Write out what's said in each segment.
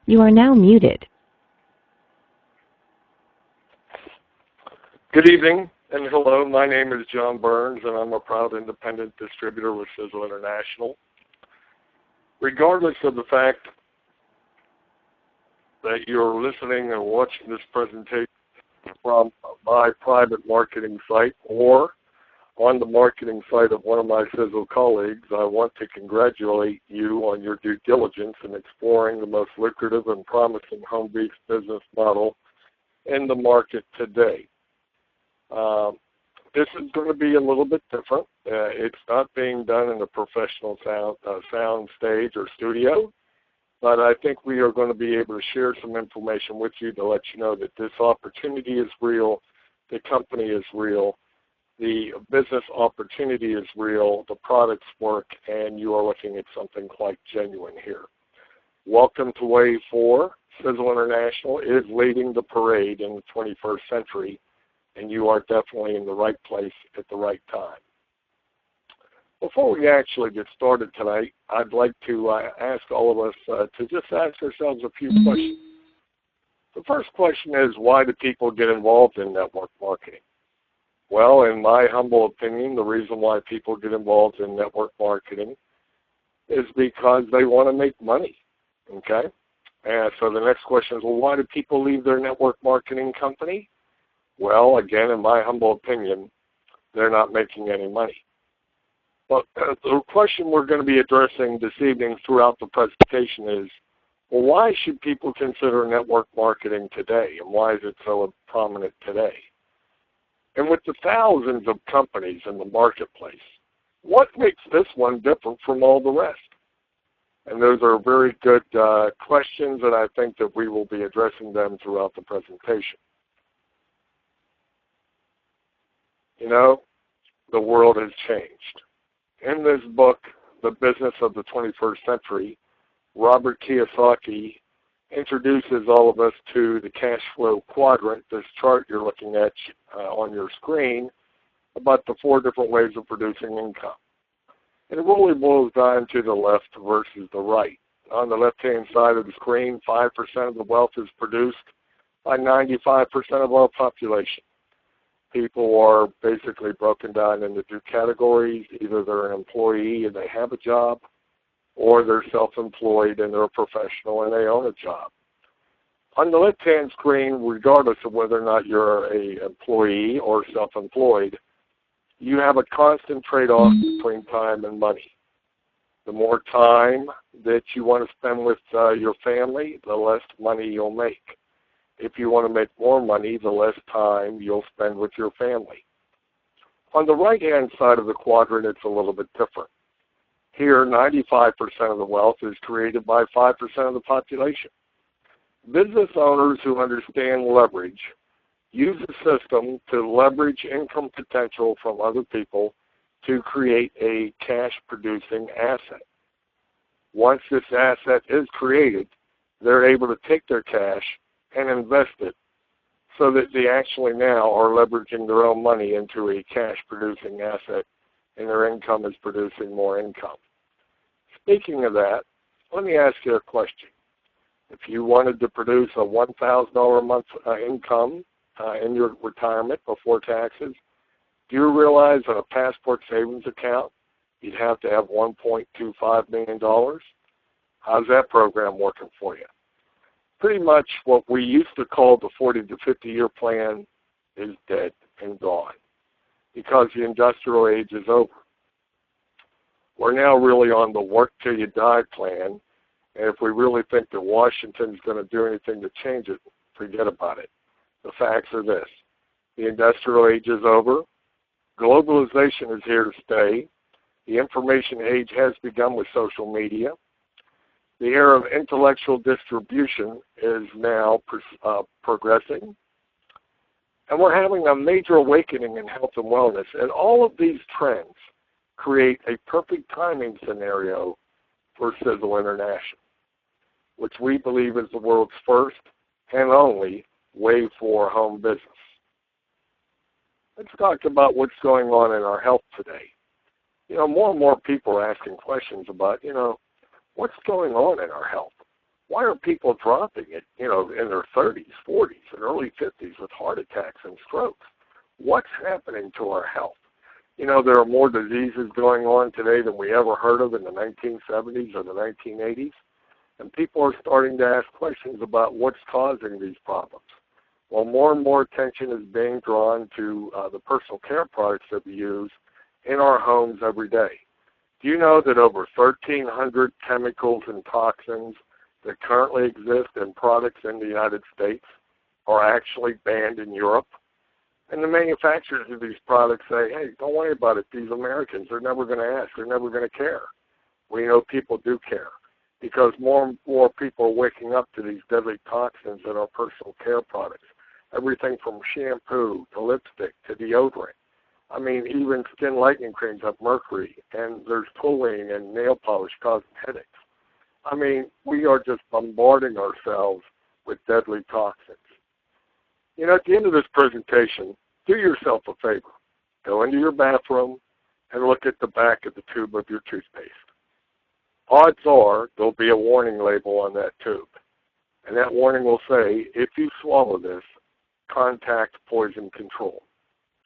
You are now muted. Good evening and hello. My name is John Burns, and I'm a proud independent distributor with Sizzle International. Regardless of the fact that you're listening and watching this presentation from my private marketing site or on the marketing site of one of my Sizzle colleagues, I want to congratulate you on your due diligence in exploring the most lucrative and promising home beef business model in the market today. This is going to be a little bit different. It's not being done in a professional sound stage or studio, but I think we are going to be able to share some information with you to let you know that this opportunity is real, the company is real, the business opportunity is real, the products work, and you are looking at something quite genuine here. Welcome to Wave 4. Sizzle International is leading the parade in the 21st century, and you are definitely in the right place at the right time. Before we actually get started tonight, I'd like to ask all of us to just ask ourselves a few questions. The first question is, why do people get involved in network marketing? Well, in my humble opinion, the reason why people get involved in network marketing is because they want to make money, okay? And so the next question is, well, why do people leave their network marketing company? Well, again, in my humble opinion, they're not making any money. But the question we're going to be addressing this evening throughout the presentation is, well, why should people consider network marketing today, and why is it so prominent today? And with the thousands of companies in the marketplace, what makes this one different from all the rest? And those are very good questions, and I think that we will be addressing them throughout the presentation. You know, the world has changed. In this book, The Business of the 21st Century, Robert Kiyosaki introduces all of us to the cash flow quadrant, this chart you're looking at on your screen, about the 4 different ways of producing income. And it really boils down to the left versus the right. On the left-hand side of the screen, 5% of the wealth is produced by 95% of our population. People are basically broken down into 2 categories. Either they're an employee and they have a job, or they're self-employed and they're a professional and they own a job. On the left-hand screen, regardless of whether or not you're an employee or self-employed, you have a constant trade-off between time and money. The more time that you want to spend with your family, the less money you'll make. If you want to make more money, the less time you'll spend with your family. On the right-hand side of the quadrant, it's a little bit different. Here, 95% of the wealth is created by 5% of the population. Business owners who understand leverage use a system to leverage income potential from other people to create a cash-producing asset. Once this asset is created, they're able to take their cash and invest it so that they actually now are leveraging their own money into a cash-producing asset, and their income is producing more income. Speaking of that, let me ask you a question. If you wanted to produce a $1,000 a month income in your retirement before taxes, do you realize that a Passport savings account, you'd have to have $1.25 million? How's that program working for you? Pretty much what we used to call the 40 to 50-year plan is dead and gone because the industrial age is over. We're now really on the work till you die plan, and if we really think that Washington's going to do anything to change it, forget about it. The facts are this. The industrial age is over. Globalization is here to stay. The information age has begun with social media. The era of intellectual distribution is now progressing. And we're having a major awakening in health and wellness. And all of these trends create a perfect timing scenario for Sizzle International, which we believe is the world's first and only Wave 4 home business. Let's talk about what's going on in our health today. More and more people are asking questions about, what's going on in our health? Why are people dropping it, in their 30s, 40s, and early 50s with heart attacks and strokes? What's happening to our health? There are more diseases going on today than we ever heard of in the 1970s or the 1980s, and people are starting to ask questions about what's causing these problems. Well, more and more attention is being drawn to the personal care products that we use in our homes every day. Do you know that over 1,300 chemicals and toxins that currently exist in products in the United States are actually banned in Europe? And the manufacturers of these products say, hey, don't worry about it. These Americans, they're never going to ask. They're never going to care. We know people do care because more and more people are waking up to these deadly toxins in our personal care products. Everything from shampoo to lipstick to deodorant. I mean, even skin lightening creams have mercury, and there's toluene and nail polish causing headaches. I mean, we are just bombarding ourselves with deadly toxins. At the end of this presentation, do yourself a favor. Go into your bathroom and look at the back of the tube of your toothpaste. Odds are there'll be a warning label on that tube. And that warning will say, if you swallow this, contact poison control.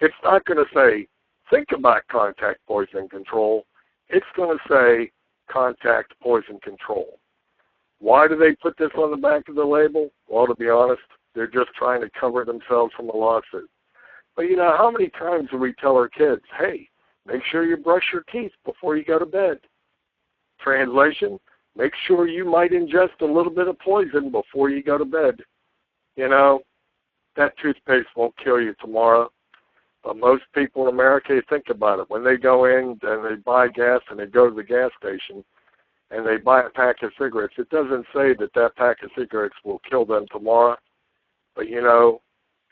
It's not going to say, think about contact poison control. It's going to say, contact poison control. Why do they put this on the back of the label? Well, to be honest, they're just trying to cover themselves from a lawsuit. But how many times do we tell our kids, hey, make sure you brush your teeth before you go to bed? Translation, make sure you might ingest a little bit of poison before you go to bed. That toothpaste won't kill you tomorrow. But most people in America, think about it. When they go in and they buy gas and they go to the gas station and they buy a pack of cigarettes, it doesn't say that pack of cigarettes will kill them tomorrow. But,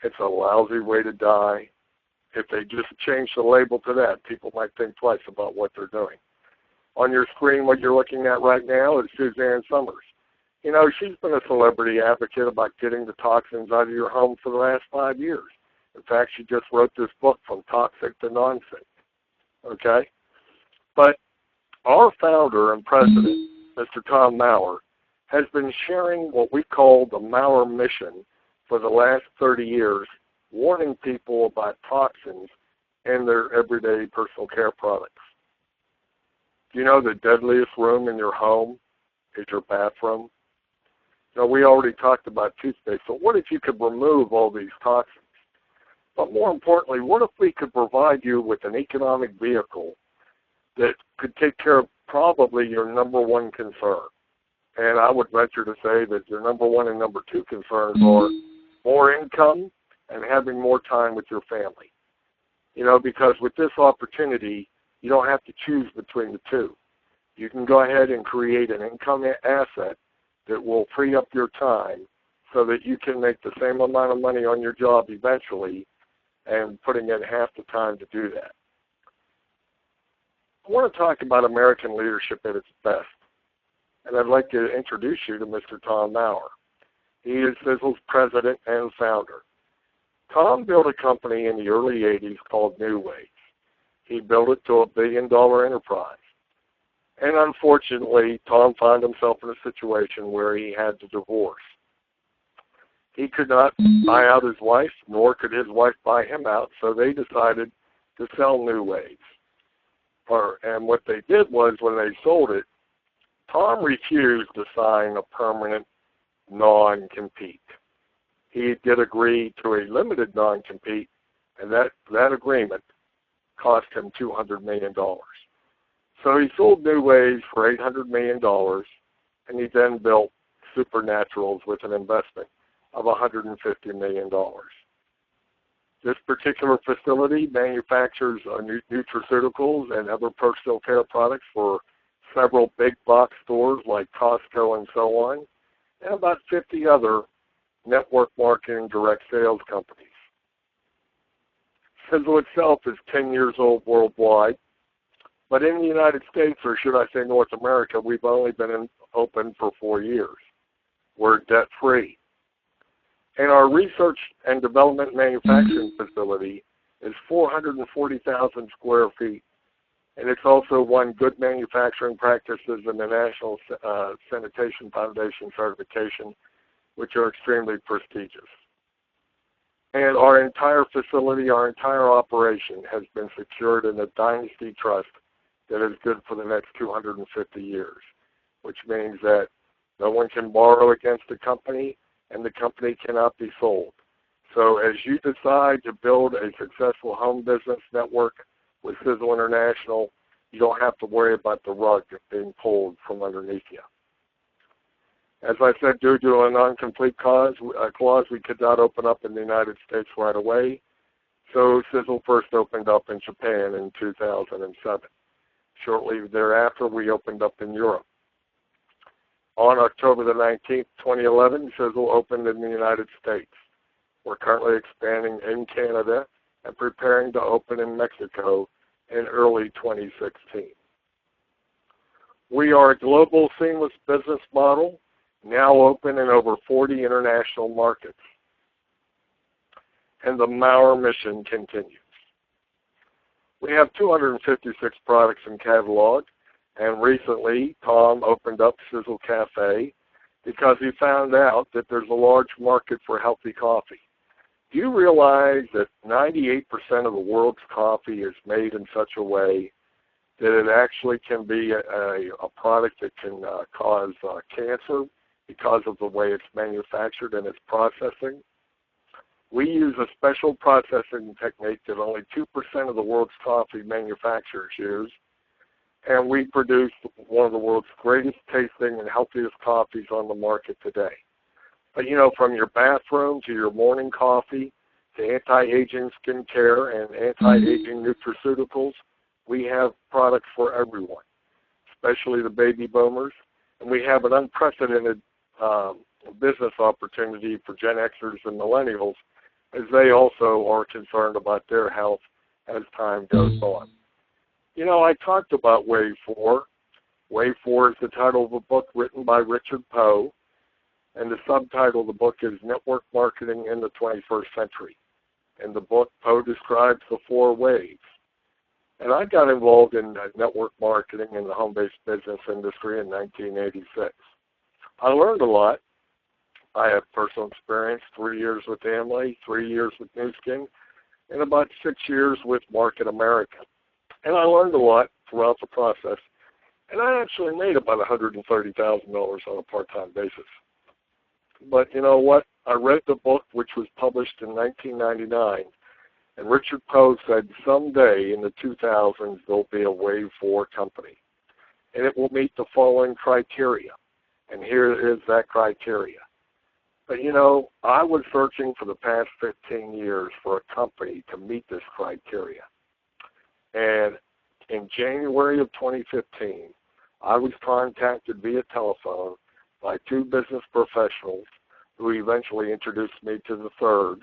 it's a lousy way to die. If they just change the label to that, people might think twice about what they're doing. On your screen, what you're looking at right now is Suzanne Somers. She's been a celebrity advocate about getting the toxins out of your home for the last 5 years. In fact, she just wrote this book, From Toxic to Non-Sick. Okay? But our founder and president, Mr. Tom Maurer, has been sharing what we call the Maurer Mission for the last 30 years, warning people about toxins in their everyday personal care products. Do you know the deadliest room in your home is your bathroom? We already talked about toothpaste, but what if you could remove all these toxins? But more importantly, what if we could provide you with an economic vehicle that could take care of probably your number one concern? And I would venture to say that your number one and number two concerns are more income and having more time with your family. Because with this opportunity, you don't have to choose between the two. You can go ahead and create an income asset that will free up your time so that you can make the same amount of money on your job eventually and putting in half the time to do that. I want to talk about American leadership at its best, and I'd like to introduce you to Mr. Tom Maurer. He is Sizzle's president and founder. Tom built a company in the early 80s called New Ways. He built it to a $1 billion enterprise. And unfortunately, Tom found himself in a situation where he had to divorce. He could not buy out his wife, nor could his wife buy him out, so they decided to sell New Ways. And what they did was, when they sold it, Tom refused to sign a permanent non-compete. He did agree to a limited non-compete, and that agreement cost him $200 million. So he sold New Ways for $800 million, and he then built Supernaturals with an investment of $150 million. This particular facility manufactures nutraceuticals and other personal care products for several big box stores like Costco and so on, and about 50 other network marketing direct sales companies. Sizzle itself is 10 years old worldwide, but in the United States, or should I say North America, we've only been open for 4 years. We're debt-free. And our research and development manufacturing facility is 440,000 square feet. And it's also won Good Manufacturing Practices and the National Sanitation Foundation certification, which are extremely prestigious. And our entire facility, our entire operation has been secured in a dynasty trust that is good for the next 250 years, which means that no one can borrow against the company and the company cannot be sold. So as you decide to build a successful home business network with Sizzle International, you don't have to worry about the rug being pulled from underneath you. As I said, due to a non-complete clause, we could not open up in the United States right away. So Sizzle first opened up in Japan in 2007. Shortly thereafter, we opened up in Europe. On October the 19th, 2011, Sizzle opened in the United States. We're currently expanding in Canada and preparing to open in Mexico in early 2016. We are a global seamless business model, now open in over 40 international markets. And the Maurer mission continues. We have 256 products in catalog, and recently Tom opened up Sizzle Cafe because he found out that there's a large market for healthy coffee. Do you realize that 98% of the world's coffee is made in such a way that it actually can be a product that can cause cancer because of the way it's manufactured and its processing? We use a special processing technique that only 2% of the world's coffee manufacturers use, and we produce one of the world's greatest tasting and healthiest coffees on the market today. But you know, from your bathroom to your morning coffee to anti-aging skincare and anti-aging nutraceuticals, we have products for everyone, especially the baby boomers. And we have an unprecedented business opportunity for Gen Xers and millennials, as they also are concerned about their health as time goes on. You know, I talked about Wave 4. Wave 4 is the title of a book written by Richard Poe, and the subtitle of the book is Network Marketing in the 21st Century. In the book, Poe describes the 4 waves. And I got involved in network marketing in the home-based business industry in 1986. I learned a lot. I have personal experience, 3 years with Amway, 3 years with Nu Skin, and about 6 years with Market America. And I learned a lot throughout the process. And I actually made about $130,000 on a part-time basis. But you know what? I read the book, which was published in 1999, and Richard Poe said someday in the 2000s there'll be a Wave 4 company, and it will meet the following criteria. And here is that criteria. But you know, I was searching for the past 15 years for a company to meet this criteria. And in January of 2015, I was contacted via telephone by 2 business professionals who eventually introduced me to the third.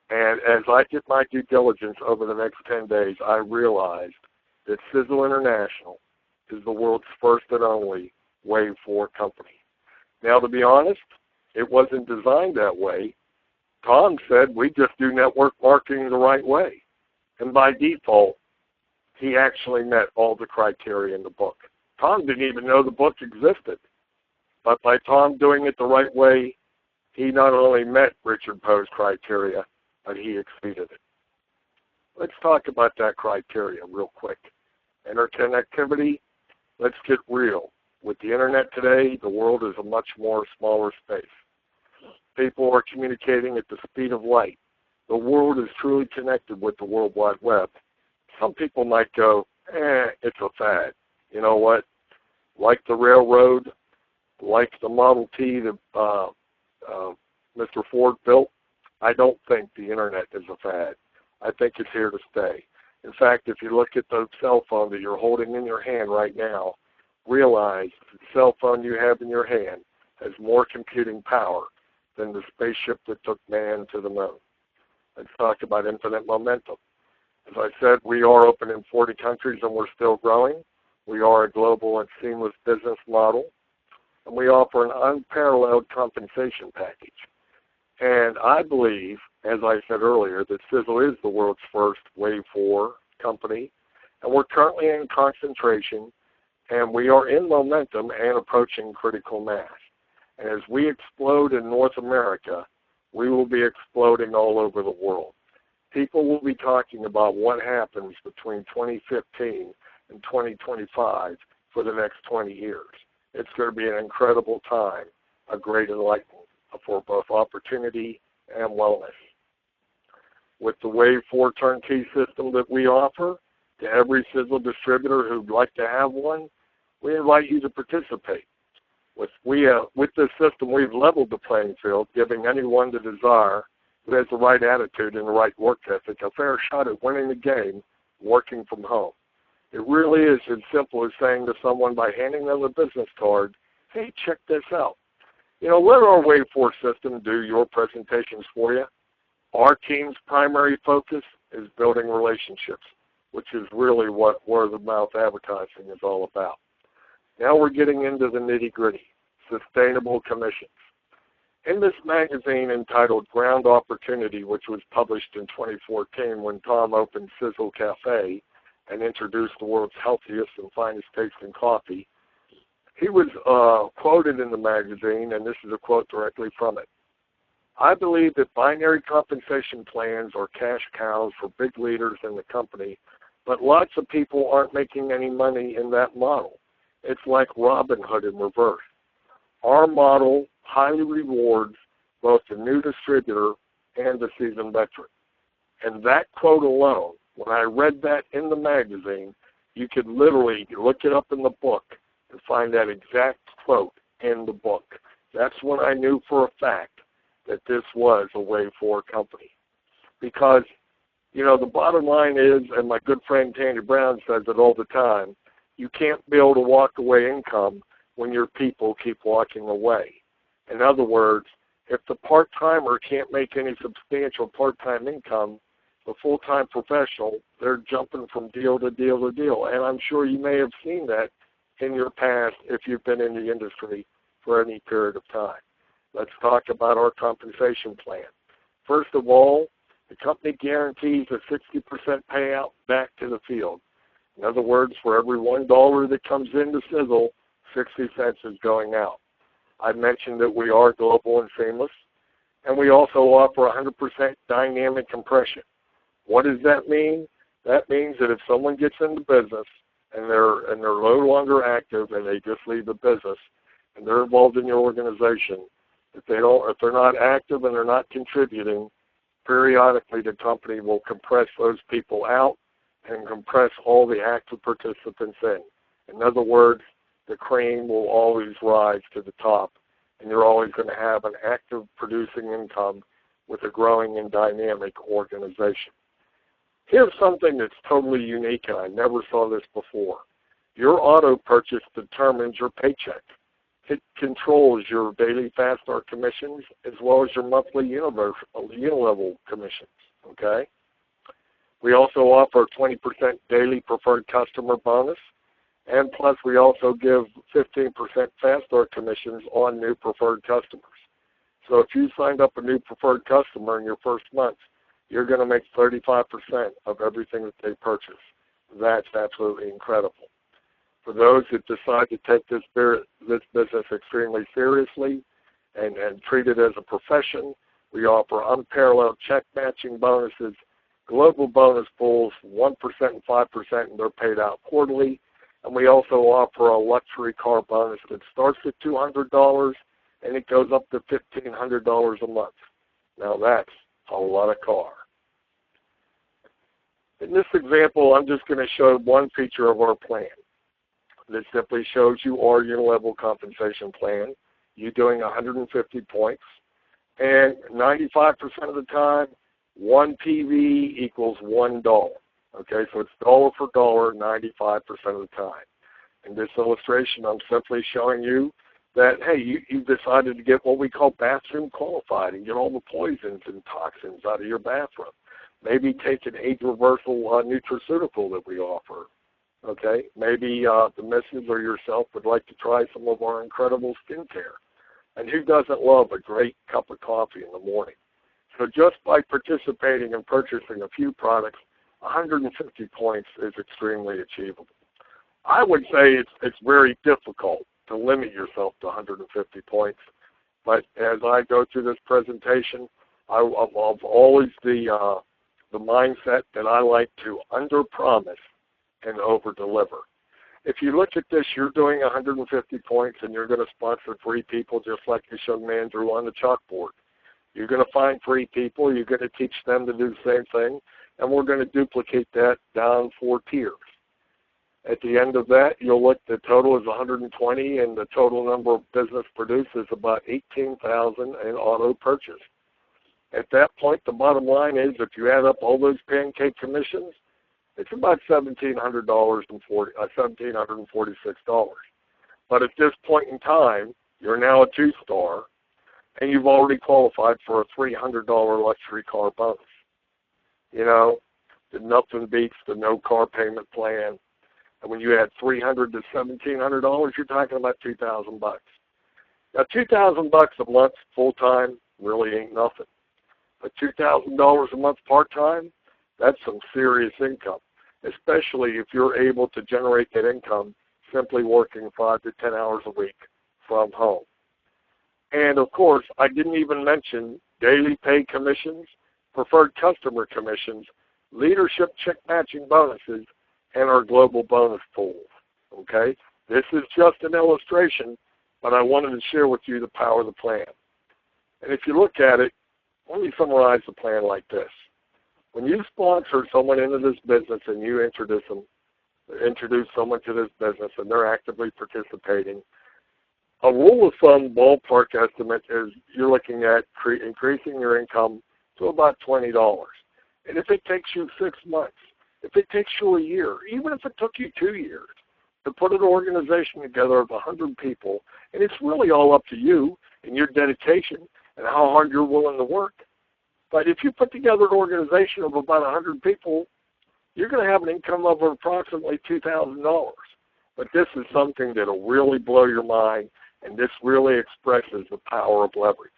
And as I did my due diligence over the next 10 days, I realized that Sizzle International is the world's first and only Wave 4 company. Now, to be honest, it wasn't designed that way. Tom said we just do network marketing the right way. And by default, he actually met all the criteria in the book. Tom didn't even know the book existed. But by Tom doing it the right way, he not only met Richard Poe's criteria, but he exceeded it. Let's talk about that criteria real quick. Interconnectivity, let's get real. With the internet today, the world is a much more smaller space. People are communicating at the speed of light. The world is truly connected with the World Wide Web. Some people might go, it's a fad. You know what? Like the railroad, like the Model T that Mr. Ford built, I don't think the internet is a fad. I think it's here to stay. In fact, if you look at the cell phone that you're holding in your hand right now, realize the cell phone you have in your hand has more computing power than the spaceship that took man to the moon. Let's talk about infinite momentum. As I said, we are open in 40 countries and we're still growing. We are a global and seamless business model, and we offer an unparalleled compensation package. And I believe, as I said earlier, that Sizzle is the world's first Wave 4 company, And we're currently in concentration, and we are in momentum and approaching critical mass. And as we explode in North America, we will be exploding all over the world. People will be talking about what happens between 2015 and 2025 for the next 20 years. It's going to be an incredible time, a great enlightenment for both opportunity and wellness. With the Wave 4 turnkey system that we offer to every Sizzle distributor who'd like to have one, we invite you to participate. With this system, we've leveled the playing field, giving anyone the desire who has the right attitude and the right work ethic a fair shot at winning the game working from home. It really is as simple as saying to someone by handing them a business card, hey, check this out. You know, let our Wave 4 system do your presentations for you. Our team's primary focus is building relationships, which is really what word-of-mouth advertising is all about. Now we're getting into the nitty-gritty, sustainable commissions. In this magazine entitled Ground Opportunity, which was published in 2014 when Tom opened Sizzle Cafe and introduced the world's healthiest and finest tasting coffee, he was quoted in the magazine, and this is a quote directly from it. I believe that binary compensation plans are cash cows for big leaders in the company, but lots of people aren't making any money in that model. It's like Robin Hood in reverse. Our model highly rewards both the new distributor and the seasoned veteran. And that quote alone, when I read that in the magazine, you could literally look it up in the book and find that exact quote in the book. That's when I knew for a fact that this was a Wave 4 company. Because, you know, the bottom line is, and my good friend Tandy Brown says it all the time, you can't build a walk-away income when your people keep walking away. In other words, if the part-timer can't make any substantial part-time income, the full-time professional, they're jumping from deal to deal to deal. And I'm sure you may have seen that in your past if you've been in the industry for any period of time. Let's talk about our compensation plan. First of all, the company guarantees a 60% payout back to the field. In other words, for every $1 that comes into Sizzle, 60 cents is going out. I mentioned that we are global and seamless, and we also offer 100% dynamic compression. What does that mean? That means that if someone gets into business and they're no longer active and they just leave the business and they're involved in your organization, if they're not active and they're not contributing, periodically the company will compress those people out and compress all the active participants in. In other words, the cream will always rise to the top, and you're always going to have an active producing income with a growing and dynamic organization. Here's something that's totally unique, and I never saw this before. Your auto purchase determines your paycheck. It controls your daily fast start commissions as well as your monthly unilevel commissions, okay? We also offer a 20% daily preferred customer bonus, and plus we also give 15% fast start commissions on new preferred customers. So if you signed up a new preferred customer in your first month, you're going to make 35% of everything that they purchase. That's absolutely incredible. For those that decide to take this business extremely seriously and treat it as a profession, we offer unparalleled check matching bonuses, global bonus pools, 1% and 5%, and they're paid out quarterly. And we also offer a luxury car bonus that starts at $200 and it goes up to $1,500 a month. Now that's a lot of car. In this example, I'm just going to show one feature of our plan. This simply shows you our unilevel compensation plan. You're doing 150 points, and 95% of the time, 1 PV equals $1. Okay, so it's dollar for dollar 95% of the time. In this illustration, I'm simply showing you that, hey, you decided to get what we call bathroom qualified and get all the poisons and toxins out of your bathroom. Maybe take an age reversal nutraceutical that we offer. Okay, maybe the missus or yourself would like to try some of our incredible skincare. And who doesn't love a great cup of coffee in the morning? So just by participating and purchasing a few products, 150 points is extremely achievable. I would say it's very difficult to limit yourself to 150 points, but as I go through this presentation, I've always the mindset that I like to under-promise and over-deliver. If you look at this, you're doing 150 points and you're going to sponsor 3 people just like this young man drew on the chalkboard. You're going to find 3 people, you're going to teach them to do the same thing, and we're going to duplicate that down 4 tiers. At the end of that, you'll look, the total is 120, and the total number of business produced is about 18,000 in auto purchase. At that point, the bottom line is if you add up all those pancake commissions, it's about $1,746. But at this point in time, you're now a 2-star, and you've already qualified for a $300 luxury car bonus. You know, nothing beats the no car payment plan. And when you add $300 to $1,700, you're talking about $2,000. Now, $2,000 a month full-time really ain't nothing. But $2,000 a month part-time, that's some serious income, especially if you're able to generate that income simply working 5 to 10 hours a week from home. And, of course, I didn't even mention daily pay commissions, preferred customer commissions, leadership check matching bonuses, and our global bonus pools, okay? This is just an illustration, but I wanted to share with you the power of the plan. And if you look at it, let me summarize the plan like this. When you sponsor someone into this business and you introduce someone to this business and they're actively participating, a rule of thumb ballpark estimate is you're looking at increasing your income to about $20. And if it takes you 6 months, if it takes you a year, even if it took you 2 years to put an organization together of 100 people, and it's really all up to you and your dedication and how hard you're willing to work. But if you put together an organization of about 100 people, you're going to have an income of approximately $2,000. But this is something that will really blow your mind, and this really expresses the power of leverage.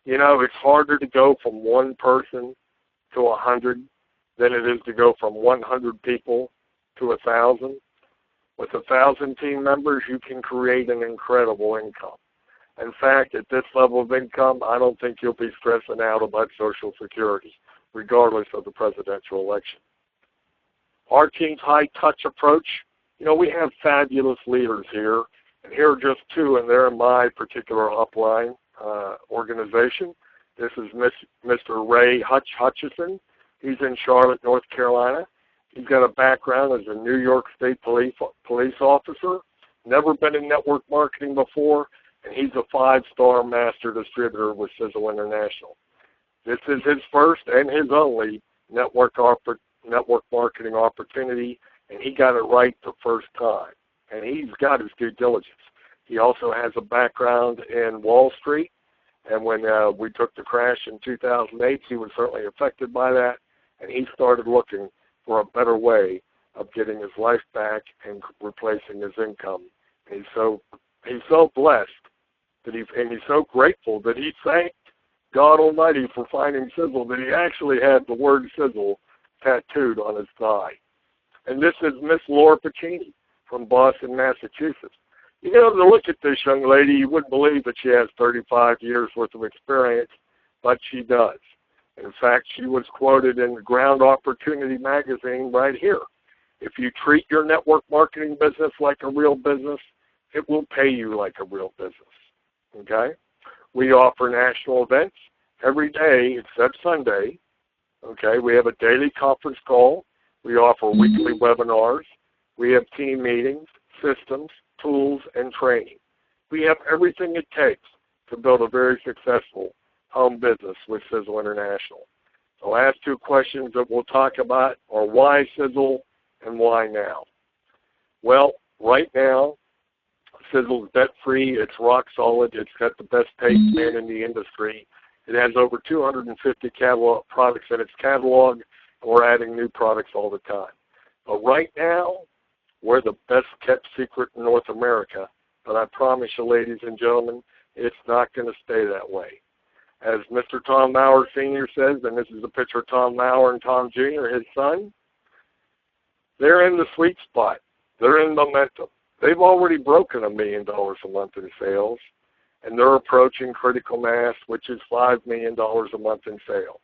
You know, it's harder to go from 1 person to 100 than it is to go from 100 people to 1,000. With 1,000 team members, you can create an incredible income. In fact, at this level of income, I don't think you'll be stressing out about Social Security, regardless of the presidential election. Our team's high-touch approach, you know, we have fabulous leaders here, and here are just 2, and they're in my particular upline organization. This is Mr. Ray Hutchison. He's in Charlotte, North Carolina. He's got a background as a New York State police officer, never been in network marketing before, and he's a 5-star master distributor with Sizzle International. This is his first and his only network marketing opportunity, and he got it right the first time. And he's got his due diligence. He also has a background in Wall Street, and when we took the crash in 2008, he was certainly affected by that, and he started looking for a better way of getting his life back and replacing his income. And he's so blessed that he's so grateful that he thanked God Almighty for finding Sizzle that he actually had the word Sizzle tattooed on his thigh. And this is Miss Laura Pacini from Boston, Massachusetts. You know, to look at this young lady, you wouldn't believe that she has 35 years worth of experience, but she does. In fact, she was quoted in the Ground Opportunity magazine right here. If you treat your network marketing business like a real business, it will pay you like a real business. Okay? We offer national events every day except Sunday. Okay? We have a daily conference call. We offer weekly webinars. We have team meetings, systems, tools, and training. We have everything it takes to build a very successful home business with Sizzle International. The last 2 questions that we'll talk about are why Sizzle and why now? Well, right now, Sizzle's debt-free. It's rock solid. It's got the best paid plan in the industry. It has over 250 catalog products in its catalog, and we're adding new products all the time. But right now, we're the best-kept secret in North America. But I promise you, ladies and gentlemen, it's not going to stay that way. As Mr. Tom Maurer Sr. says, and this is a picture of Tom Maurer and Tom Jr., his son, they're in the sweet spot. They're in momentum. They've already broken $1 million a month in sales, and they're approaching critical mass, which is $5 million a month in sales.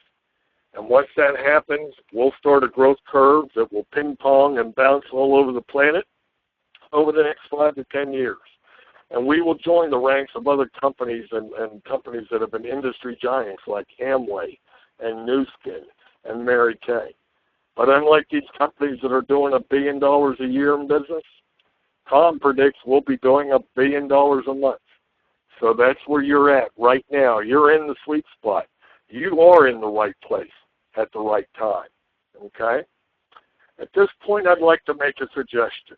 And once that happens, we'll start a growth curve that will ping pong and bounce all over the planet over the next 5 to 10 years. And we will join the ranks of other companies and companies that have been industry giants like Amway and Nu Skin and Mary Kay. But unlike these companies that are doing $1 billion a year in business, Tom predicts we'll be doing $1 billion a month. So that's where you're at right now. You're in the sweet spot. You are in the right place at the right time, okay? At this point, I'd like to make a suggestion.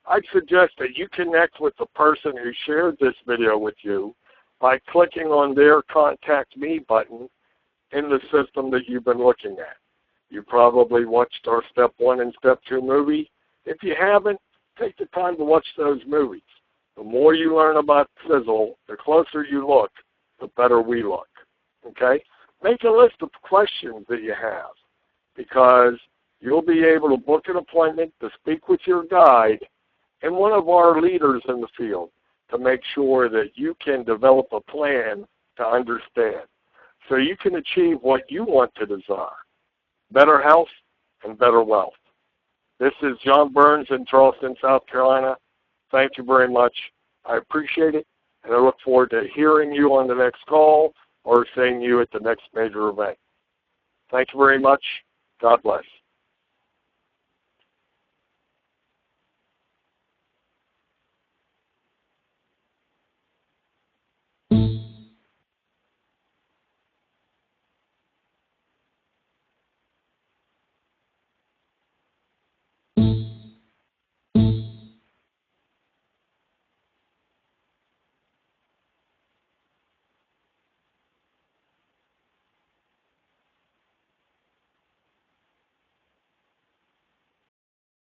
I'd suggest that you connect with the person who shared this video with you by clicking on their Contact Me button in the system that you've been looking at. You probably watched our Step 1 and Step 2 movie. If you haven't, take the time to watch those movies. The more you learn about Sizzle, the closer you look, the better we look, okay? Make a list of questions that you have, because you'll be able to book an appointment to speak with your guide and one of our leaders in the field to make sure that you can develop a plan to understand so you can achieve what you want to desire: better health and better wealth. This is John Burns in Charleston, South Carolina. Thank you very much. I appreciate it, and I look forward to hearing you on the next call or seeing you at the next major event. Thank you very much. God bless.